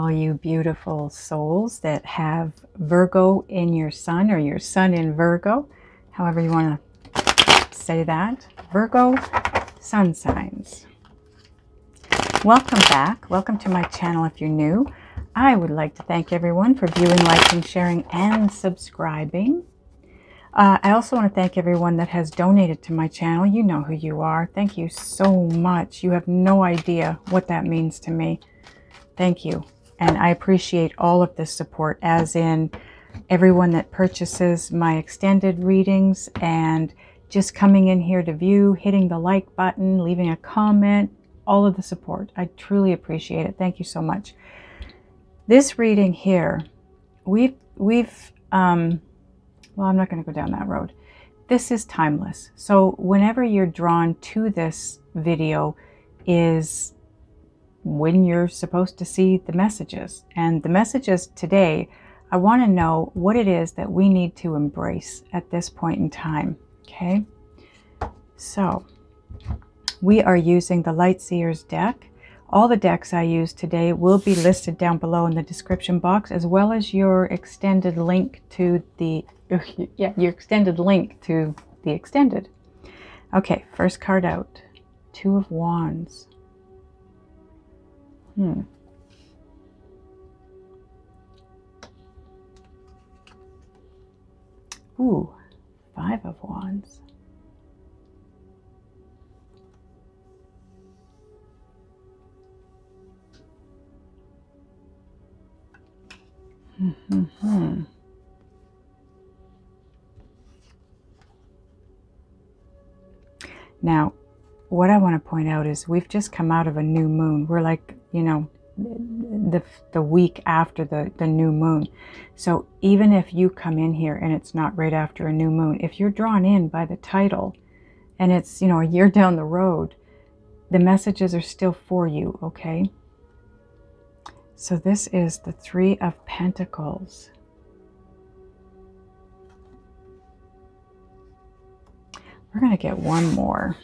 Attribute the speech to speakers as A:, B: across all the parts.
A: all you beautiful souls that have Virgo in your sun, or your sun in Virgo, however you want to say that. Virgo sun signs. Welcome back. Welcome to my channel if you're new. I would like to thank everyone for viewing, liking, sharing, and subscribing. I also want to thank everyone that has donated to my channel. You know who you are. Thank you so much. You have no idea what that means to me. Thank you. And I appreciate all of this support, as in everyone that purchases my extended readings and just coming in here to view, hitting the like button, leaving a comment, all of the support. I truly appreciate it. Thank you so much. This reading here, well, I'm not going to go down that road. This is timeless. So whenever you're drawn to this video is when you're supposed to see the messages. And the messages today, I want to know what it is that we need to embrace at this point in time. Okay? So we are using the Light Seers deck. All the decks I use today will be listed down below in the description box, as well as your extended link to the extended. Okay, first card out. Two of Wands. Ooh, Five of Wands. Now, what I want to point out is we've just come out of a new moon. We're like, you know, the week after the new moon. So even if you come in here and it's not right after a new moon, if you're drawn in by the title and it's, you know, a year down the road, the messages are still for you, okay? So this is the Three of Pentacles. We're going to get one more.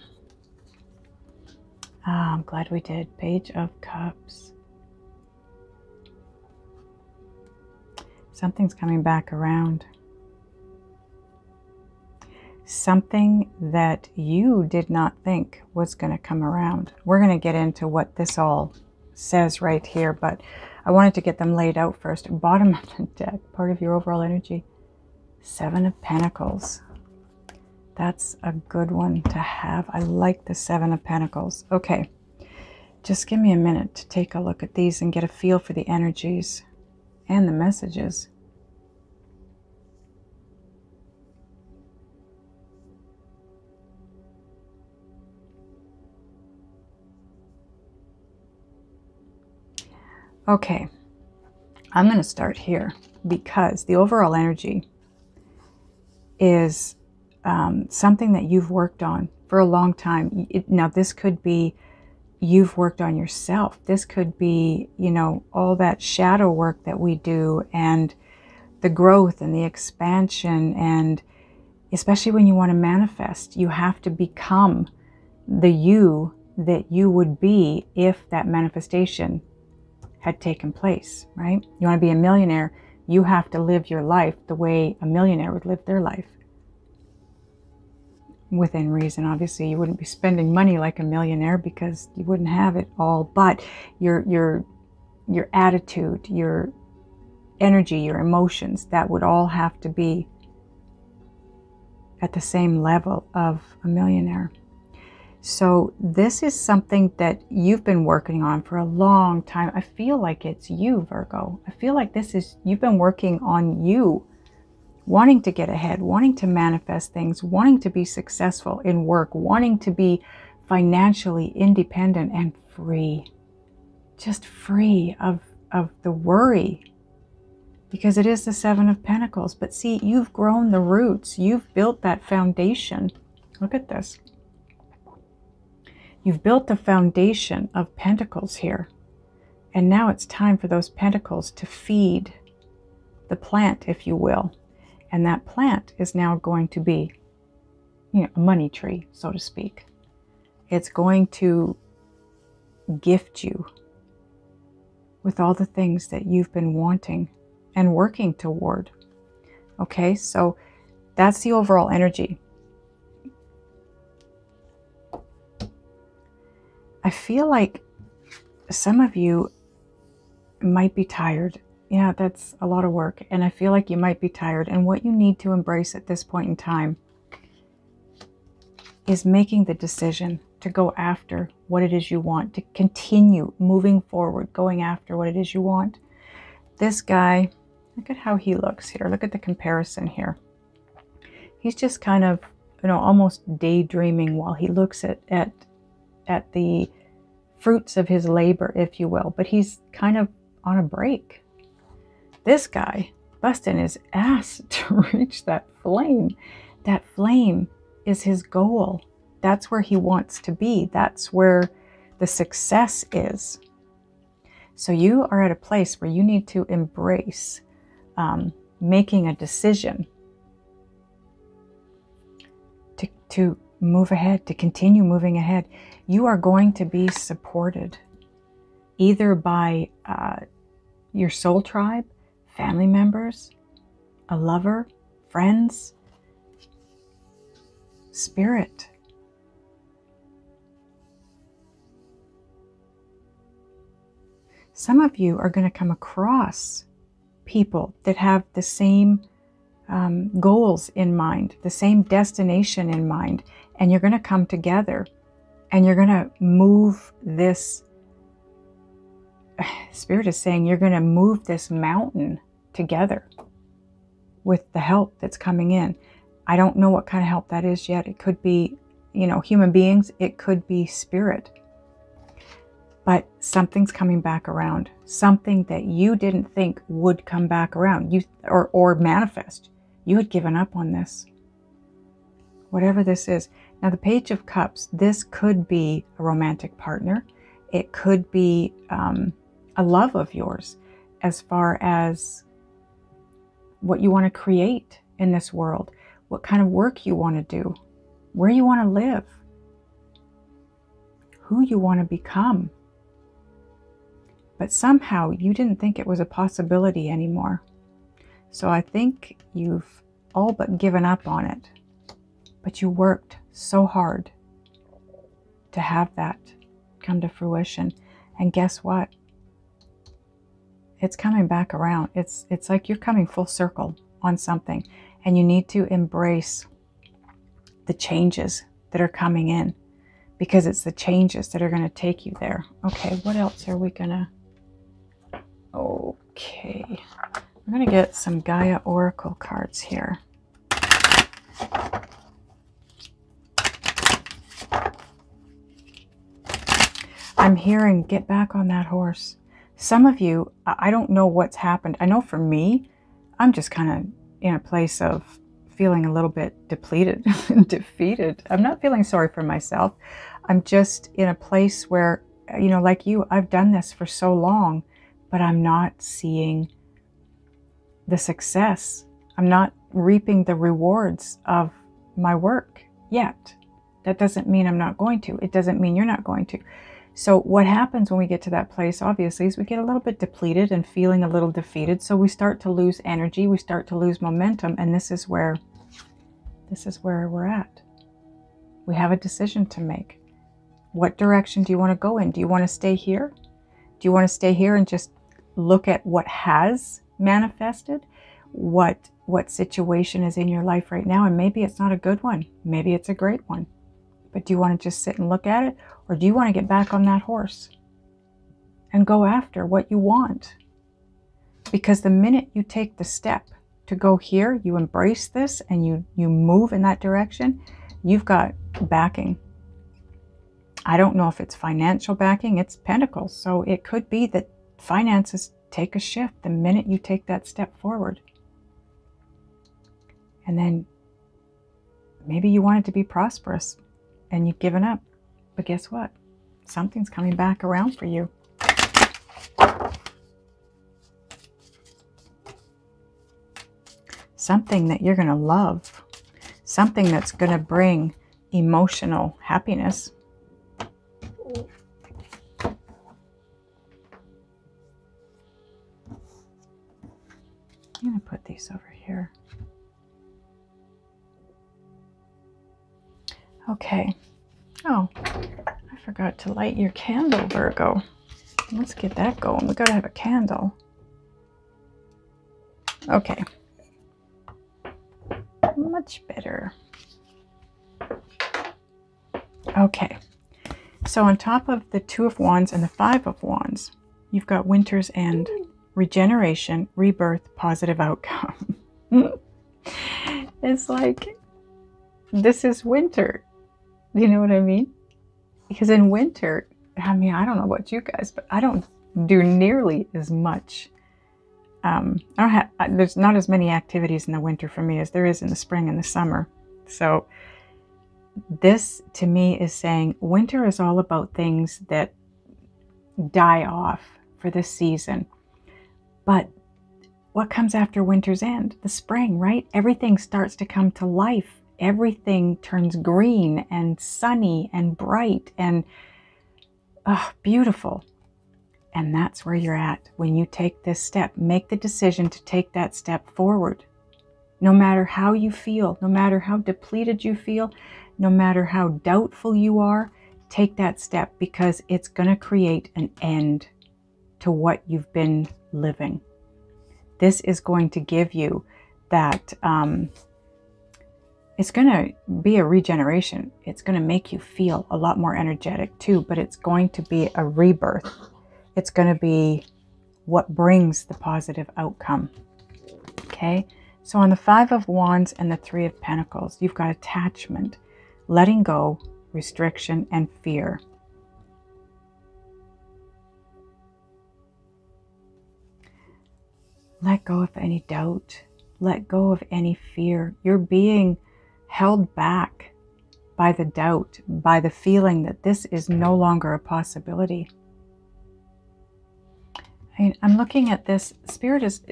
A: I'm glad we did. Page of Cups. Something's coming back around. Something that you did not think was going to come around. We're going to get into what this all says right here, but I wanted to get them laid out first. Bottom of the deck, part of your overall energy. Seven of Pentacles. That's a good one to have. I like the Seven of Pentacles. Okay, just give me a minute to take a look at these and get a feel for the energies and the messages. Okay, I'm going to start here because the overall energy is something that you've worked on for a long time. Now, this could be you've worked on yourself. This could be, you know, all that shadow work that we do and the growth and the expansion. And especially when you want to manifest, you have to become the you that you would be if that manifestation had taken place, right? You want to be a millionaire, you have to live your life the way a millionaire would live their life. Within reason, obviously. You wouldn't be spending money like a millionaire because you wouldn't have it all, but your attitude, your energy, your emotions, that would all have to be at the same level of a millionaire. So this is something that you've been working on for a long time. I feel like it's you, Virgo. I feel like this is, you've been working on you, wanting to get ahead, wanting to manifest things, wanting to be successful in work, wanting to be financially independent and free, just free of the worry, because it is the Seven of Pentacles. But see, you've grown the roots, you've built that foundation. Look at this. You've built the foundation of Pentacles here. And now it's time for those Pentacles to feed the plant, if you will. And that plant is now going to be, you know, a money tree, so to speak. It's going to gift you with all the things that you've been wanting and working toward. Okay, so that's the overall energy. I feel like some of you might be tired. Yeah, that's a lot of work. And I feel like you might be tired. And what you need to embrace at this point in time is making the decision to go after what it is you want, to continue moving forward, going after what it is you want. This guy, look at how he looks here. Look at the comparison here. He's just kind of, you know, almost daydreaming while he looks at the fruits of his labor, if you will. But he's kind of on a break. This guy busting his ass to reach that flame. That flame is his goal. That's where he wants to be. That's where the success is. So you are at a place where you need to embrace making a decision to move ahead, to continue moving ahead. You are going to be supported either by your soul tribe, family members, a lover, friends, spirit. Some of you are going to come across people that have the same goals in mind, the same destination in mind, and you're going to come together and you're going to move this. Spirit is saying you're going to move this mountain together with the help that's coming in. I don't know what kind of help that is yet. It could be, you know, human beings. It could be spirit. But something's coming back around. Something that you didn't think would come back around. Or manifest. You had given up on this. Whatever this is. Now the Page of Cups, this could be a romantic partner. It could be a love of yours as far as what you want to create in this world, what kind of work you want to do, where you want to live, who you want to become. But somehow you didn't think it was a possibility anymore. So I think you've all but given up on it. But you worked so hard to have that come to fruition. And guess what? It's coming back around. It's like you're coming full circle on something. And you need to embrace the changes that are coming in. Because it's the changes that are going to take you there. Okay, what else are we going to... Okay, I'm going to get some Gaia Oracle cards here. I'm hearing, get back on that horse. Some of you, I don't know what's happened. I know for me, I'm just kind of in a place of feeling a little bit depleted and defeated. I'm not feeling sorry for myself. I'm just in a place where, you know, like you, I've done this for so long, but I'm not seeing the success. I'm not reaping the rewards of my work yet. That doesn't mean I'm not going to. It doesn't mean you're not going to. So what happens when we get to that place, obviously, is we get a little bit depleted and feeling a little defeated. So we start to lose energy. We start to lose momentum. And this is where we're at. We have a decision to make. What direction do you want to go in? Do you want to stay here? Do you want to stay here and just look at what has manifested? What situation is in your life right now? And maybe it's not a good one. Maybe it's a great one. But do you want to just sit and look at it? Or do you want to get back on that horse and go after what you want? Because the minute you take the step to go here, you embrace this and you move in that direction, you've got backing. I don't know if it's financial backing, it's pentacles. So it could be that finances take a shift the minute you take that step forward. And then maybe you wanted to be prosperous and you've given up. But guess what? Something's coming back around for you. Something that you're going to love. Something that's going to bring emotional happiness. I'm going to put these over here. Okay. Oh, I forgot to light your candle, Virgo. Let's get that going. We got to have a candle. Okay. Much better. Okay. So on top of the Two of Wands and the Five of Wands, you've got Winter's End, regeneration, rebirth, positive outcome. It's like, this is winter. You know what I mean? Because in winter, I mean, I don't know about you guys, but I don't do nearly as much. There's not as many activities in the winter for me as there is in the spring and the summer. So this to me is saying winter is all about things that die off for this season. But what comes after winter's end? The spring, right? Everything starts to come to life. Everything turns green and sunny and bright and beautiful. And that's where you're at when you take this step. Make the decision to take that step forward. No matter how you feel, no matter how depleted you feel, no matter how doubtful you are, take that step, because it's going to create an end to what you've been living. This is going to give you that, it's going to be a regeneration. It's going to make you feel a lot more energetic too, but it's going to be a rebirth. It's going to be what brings the positive outcome. Okay, so on the Five of Wands and the Three of Pentacles, you've got attachment, letting go, restriction, and fear. Let go of any doubt. Let go of any fear. You're being held back by the doubt, by the feeling that this is no longer a possibility. I'm looking at this. Spirit is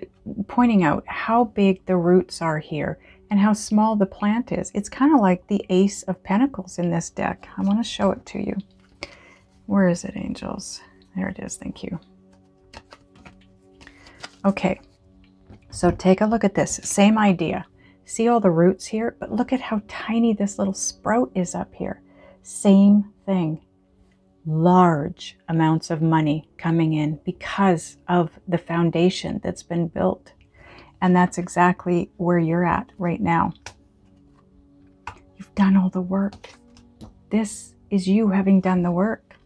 A: pointing out how big the roots are here and how small the plant is. It's kind of like the Ace of Pentacles in this deck. I want to show it to you. Where is it, angels? There it is. Thank you. Okay. So take a look at this. Same idea. See all the roots here? But look at how tiny this little sprout is up here. Same thing. Large amounts of money coming in because of the foundation that's been built. And that's exactly where you're at right now. You've done all the work. This is you having done the work.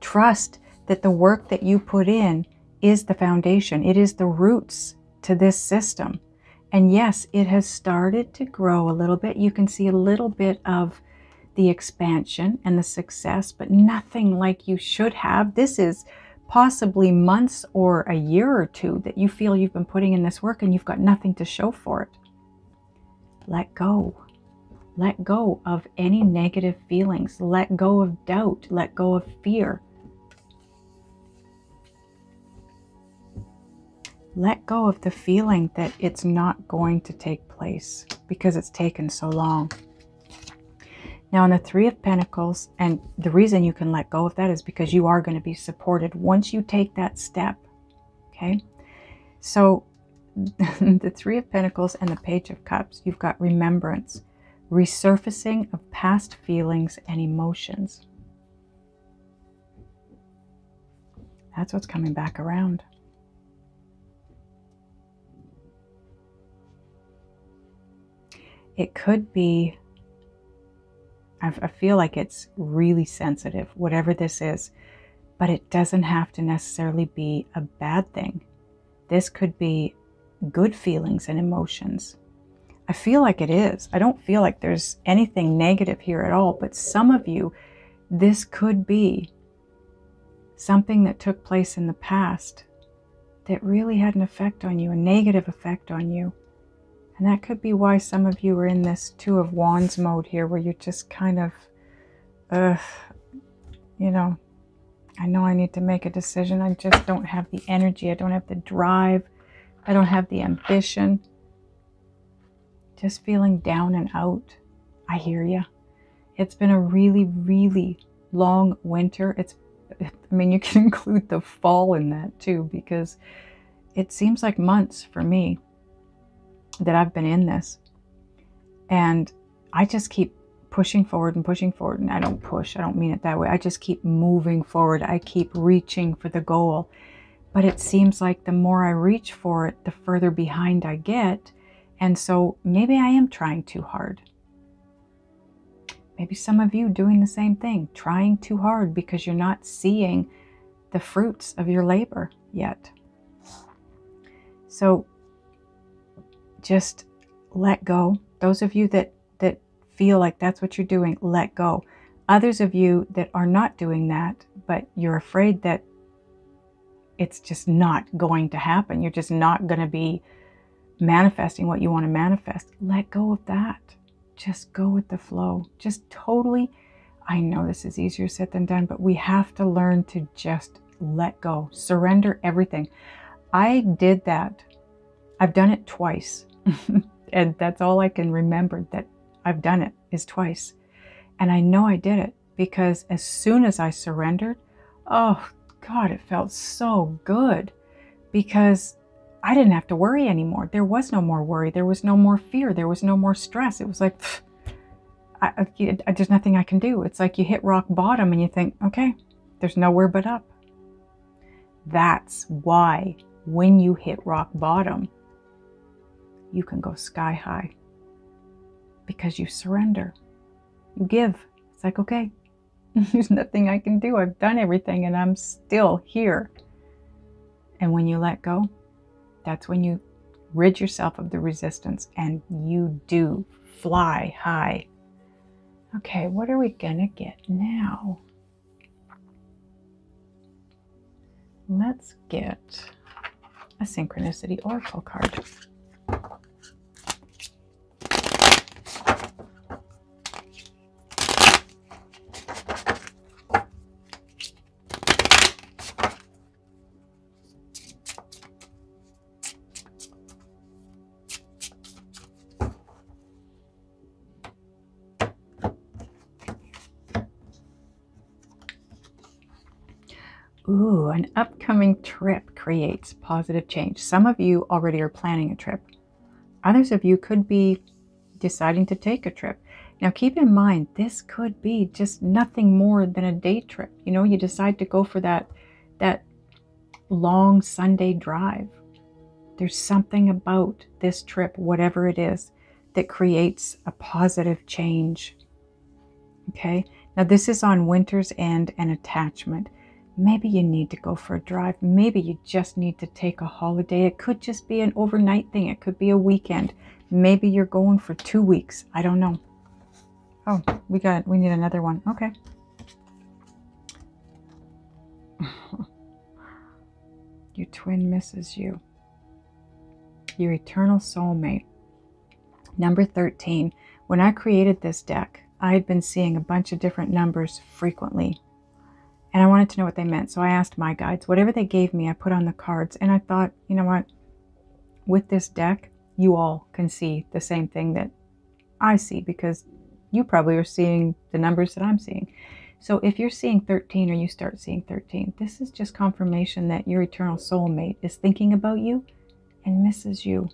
A: Trust that the work that you put in is the foundation. It is the roots to this system. And yes, it has started to grow a little bit. You can see a little bit of the expansion and the success, but nothing like you should have. This is possibly months or a year or two that you feel you've been putting in this work and you've got nothing to show for it. Let go. Let go of any negative feelings. Let go of doubt. Let go of fear. Let go of the feeling that it's not going to take place because it's taken so long. Now on the Three of Pentacles, and the reason you can let go of that is because you are going to be supported once you take that step. Okay, so the Three of Pentacles and the Page of Cups, you've got remembrance, resurfacing of past feelings and emotions. That's what's coming back around. It could be, I feel like it's really sensitive, whatever this is, but it doesn't have to necessarily be a bad thing. This could be good feelings and emotions. I feel like it is. I don't feel like there's anything negative here at all, but some of you, this could be something that took place in the past that really had an effect on you, a negative effect on you. And that could be why some of you are in this Two of Wands mode here, where you're just kind of, you know I need to make a decision. I just don't have the energy. I don't have the drive. I don't have the ambition. Just feeling down and out. I hear you. It's been a really, really long winter. I mean, you can include the fall in that too, because it seems like months for me. that I've been in this. And I just keep pushing forward and pushing forward. And I don't push, I don't mean it that way. I just keep moving forward. I keep reaching for the goal. But it seems like the more I reach for it, the further behind I get. And so maybe I am trying too hard. Maybe some of you doing the same thing, trying too hard because you're not seeing the fruits of your labor yet. So just let go. Those of you that feel like that's what you're doing, let go. Others of you that are not doing that, but you're afraid that it's just not going to happen. You're just not going to be manifesting what you want to manifest. Let go of that. Just go with the flow. Just totally, I know this is easier said than done, but we have to learn to just let go. Surrender everything. I did that. I've done it twice. And that's all I can remember that I've done it is twice. And I know I did it because as soon as I surrendered, oh God, it felt so good because I didn't have to worry anymore. There was no more worry. There was no more fear. There was no more stress. It was like, there's nothing I can do. It's like you hit rock bottom and you think, okay, there's nowhere but up. That's why when you hit rock bottom, you can go sky high because you surrender. You give. It's like, okay, there's nothing I can do. I've done everything and I'm still here. And when you let go, that's when you rid yourself of the resistance and you do fly high. Okay, what are we gonna get now? Let's get a Synchronicity Oracle card. Ooh, an upcoming trip creates positive change. Some of you already are planning a trip. Others of you could be deciding to take a trip. Now keep in mind, this could be just nothing more than a day trip. You know, you decide to go for that long Sunday drive. There's something about this trip, whatever it is, that creates a positive change. Okay, now this is on Winter's End and attachment. Maybe you need to go for a drive. Maybe you just need to take a holiday. It could just be an overnight thing. It could be a weekend. Maybe you're going for 2 weeks. I don't know. Oh, we need another one. Okay. Your twin misses you. Your eternal soulmate. Number 13. When I created this deck, I had been seeing a bunch of different numbers frequently. And I wanted to know what they meant. So I asked my guides. Whatever they gave me, I put on the cards. And I thought, you know what? With this deck, you all can see the same thing that I see because you probably are seeing the numbers that I'm seeing. So if you're seeing 13 or you start seeing 13, this is just confirmation that your eternal soulmate is thinking about you and misses you.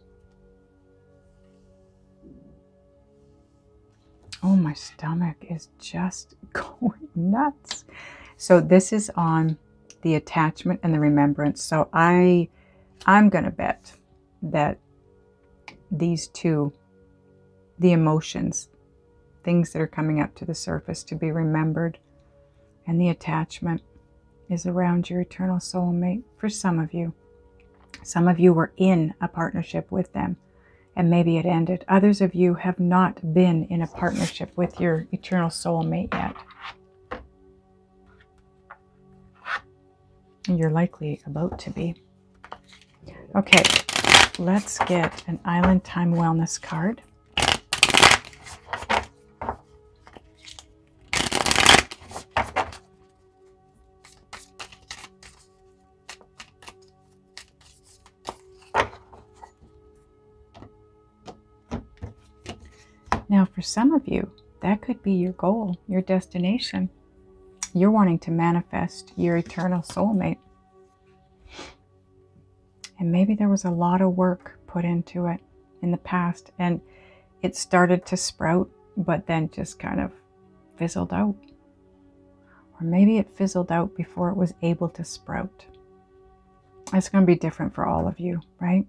A: Oh, my stomach is just going nuts. So this is on the attachment and the remembrance. So I'm going to bet that these two, the emotions, things that are coming up to the surface to be remembered, and the attachment is around your eternal soulmate for some of you. Some of you were in a partnership with them and maybe it ended. Others of you have not been in a partnership with your eternal soulmate yet. You're likely about to be. Okay, let's get an Island Time Wellness card. Now, for some of you, that could be your goal, your destination. You're wanting to manifest your eternal soulmate. And maybe there was a lot of work put into it. in the past, and it started to sprout, but then just kind of fizzled out. Or maybe it fizzled out before it was able to sprout. It's going to be different for all of you, right?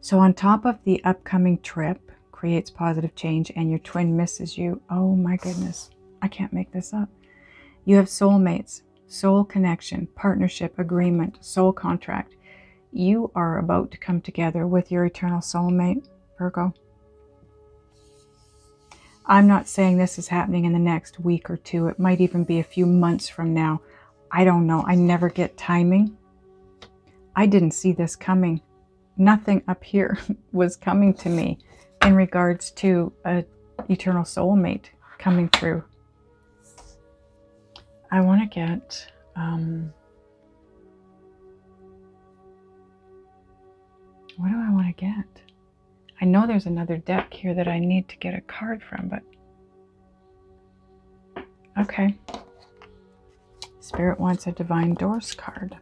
A: So on top of the upcoming trip creates positive change, and your twin misses you. Oh my goodness, I can't make this up. You have soulmates, soul connection, partnership, agreement, soul contract. You are about to come together with your eternal soulmate, Virgo. I'm not saying this is happening in the next week or two. It might even be a few months from now. I don't know. I never get timing. I didn't see this coming. Nothing up here was coming to me in regards to an eternal soulmate coming through. I want to get... what do I want to get? I know there's another deck here that I need to get a card from, but... okay. Spirit wants a Divine Doors card.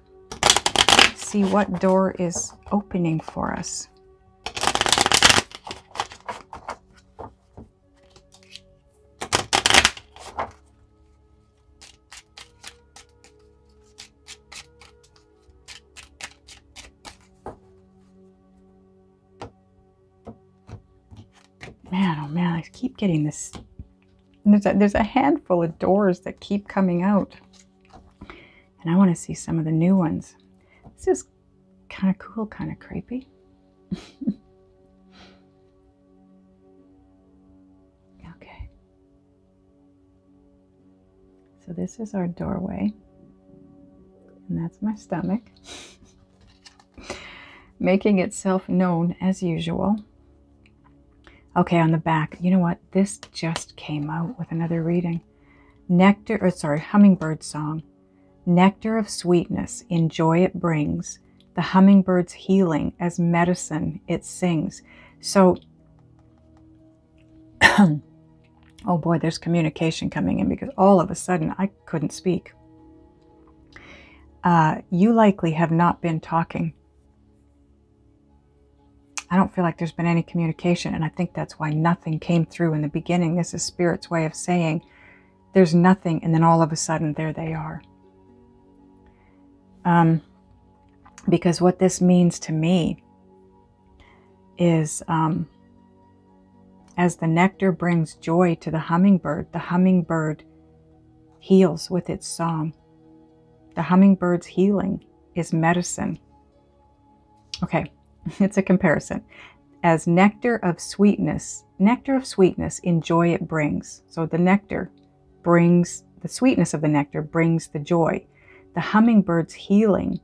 A: See what door is opening for us. Man, oh man, I keep getting this. There's a handful of doors that keep coming out. And I want to see some of the new ones. This is kind of cool, kind of creepy. Okay. So this is our doorway. And that's my stomach. Making itself known as usual. Okay, on the back, you know what? This just came out with another reading. Hummingbird song. Nectar of sweetness, in joy it brings. The hummingbird's healing, as medicine it sings. So, oh boy, there's communication coming in, because all of a sudden I couldn't speak. You likely have not been talking. I don't feel like there's been any communication, and I think that's why nothing came through in the beginning. This is Spirit's way of saying there's nothing, and then all of a sudden there they are. Because what this means to me is as the nectar brings joy to the hummingbird heals with its song. The hummingbird's healing is medicine. Okay. It's a comparison. As nectar of sweetness in joy it brings. So the nectar brings, the sweetness of the nectar brings the joy. The hummingbird's healing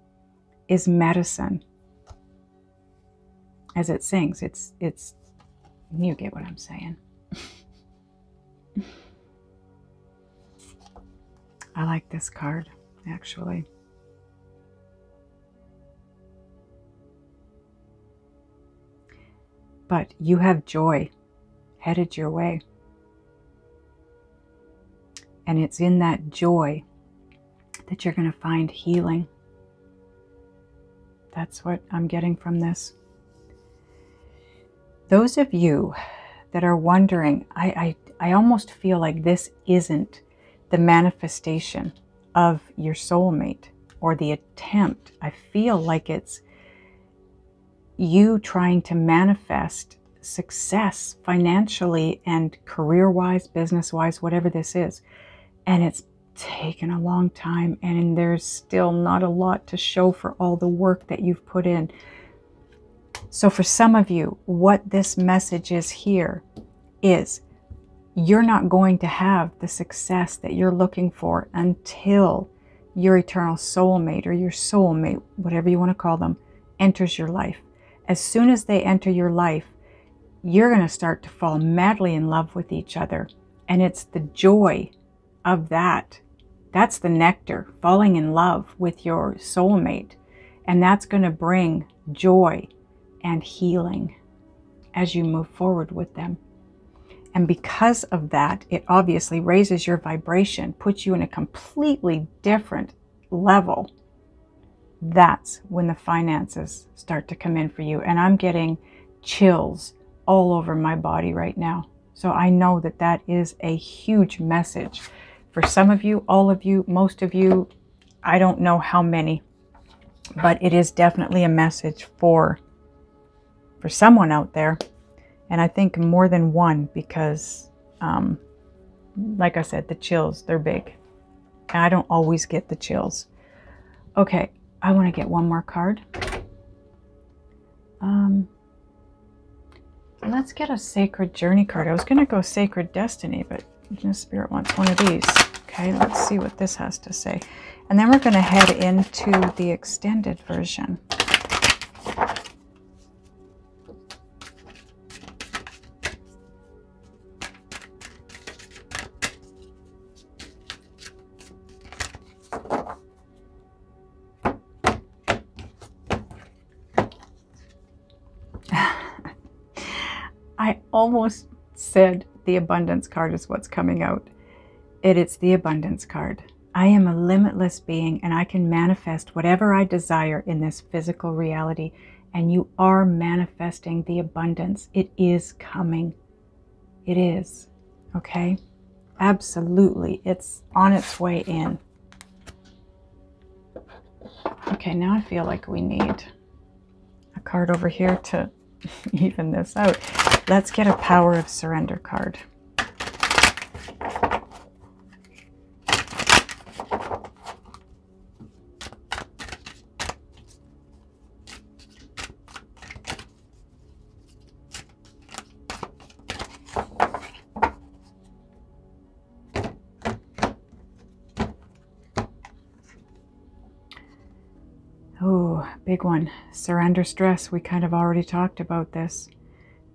A: is medicine. As it sings, it's, you get what I'm saying. I like this card, actually. But you have joy headed your way. And it's in that joy that you're going to find healing. That's what I'm getting from this. Those of you that are wondering, I almost feel like this isn't the manifestation of your soulmate or the attempt. I feel like it's you trying to manifest success financially and career-wise, business-wise, whatever this is. And it's taken a long time, and there's still not a lot to show for all the work that you've put in. So for some of you, what this message is here is you're not going to have the success that you're looking for until your eternal soulmate or your soulmate, whatever you want to call them, enters your life. As soon as they enter your life, you're going to start to fall madly in love with each other. And it's the joy of that. That's the nectar, falling in love with your soulmate. And that's going to bring joy and healing as you move forward with them. And because of that, it obviously raises your vibration, puts you in a completely different level. That's when the finances start to come in for you. And I'm getting chills all over my body right now. So I know that that is a huge message for some of you, all of you, most of you. I don't know how many, but it is definitely a message for someone out there. And I think more than one, because like I said, the chills, they're big. And I don't always get the chills. Okay, I want to get one more card. Let's get a Sacred Journey card. I was going to go Sacred Destiny, but Spirit wants one of these. Okay, let's see what this has to say. And then we're going to head into the extended version. I almost said the abundance card is what's coming out. It's the abundance card. I am a limitless being and I can manifest whatever I desire in this physical reality. And you are manifesting the abundance. It is coming. It is. Okay? Absolutely. It's on its way in. Okay, now I feel like we need a card over here to even this out. Let's get a Power of Surrender card. Oh, big one. Surrender stress. We kind of already talked about this.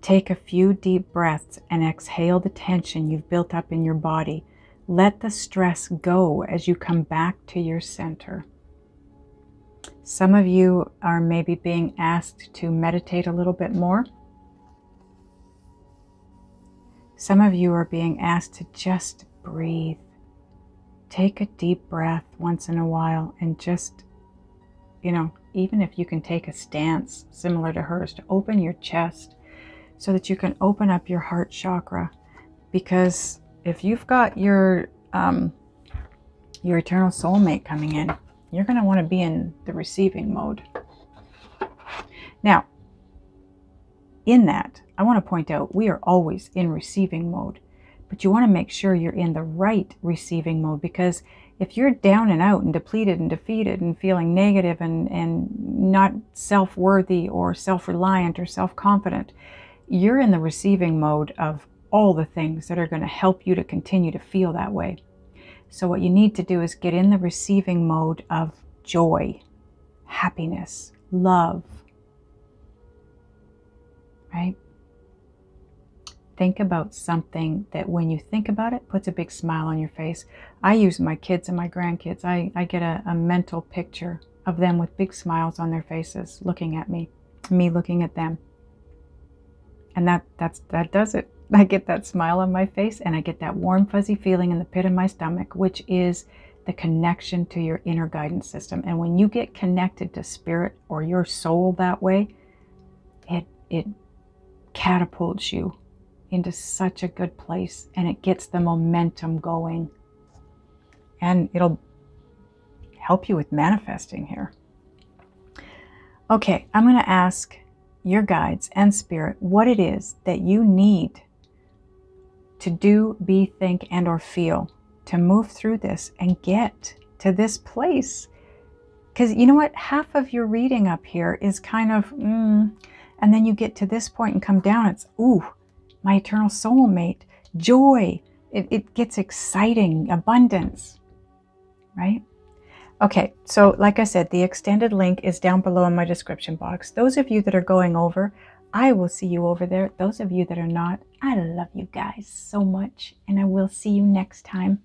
A: Take a few deep breaths and exhale the tension you've built up in your body. Let the stress go as you come back to your center. Some of you are maybe being asked to meditate a little bit more. Some of you are being asked to just breathe. Take a deep breath once in a while and just, even if you can take a stance similar to hers, to open your chest so that you can open up your heart chakra. Because if you've got your eternal soulmate coming in, you're going to want to be in the receiving mode. Now, in that, I want to point out we are always in receiving mode, but you want to make sure you're in the right receiving mode, because if you're down and out and depleted and defeated and feeling negative and not self-worthy or self-reliant or self-confident, you're in the receiving mode of all the things that are going to help you to continue to feel that way. So what you need to do is get in the receiving mode of joy, happiness, love, right? Think about something that when you think about it, puts a big smile on your face. I use my kids and my grandkids. I get a mental picture of them with big smiles on their faces, looking at me looking at them. And that does it. I get that smile on my face and I get that warm, fuzzy feeling in the pit of my stomach, which is the connection to your inner guidance system. And when you get connected to spirit or your soul that way, it catapults you into such a good place, and it gets the momentum going, and it'll help you with manifesting here. Okay, I'm going to ask your guides and spirit what it is that you need to do, be, think, and or feel to move through this and get to this place. Because you know what? Half of your reading up here is kind of, and then you get to this point and come down, it's, ooh, my eternal soulmate, joy. It gets exciting, abundance, right? Okay, so like I said, the extended link is down below in my description box. Those of you that are going over, I will see you over there. Those of you that are not, I love you guys so much, and I will see you next time.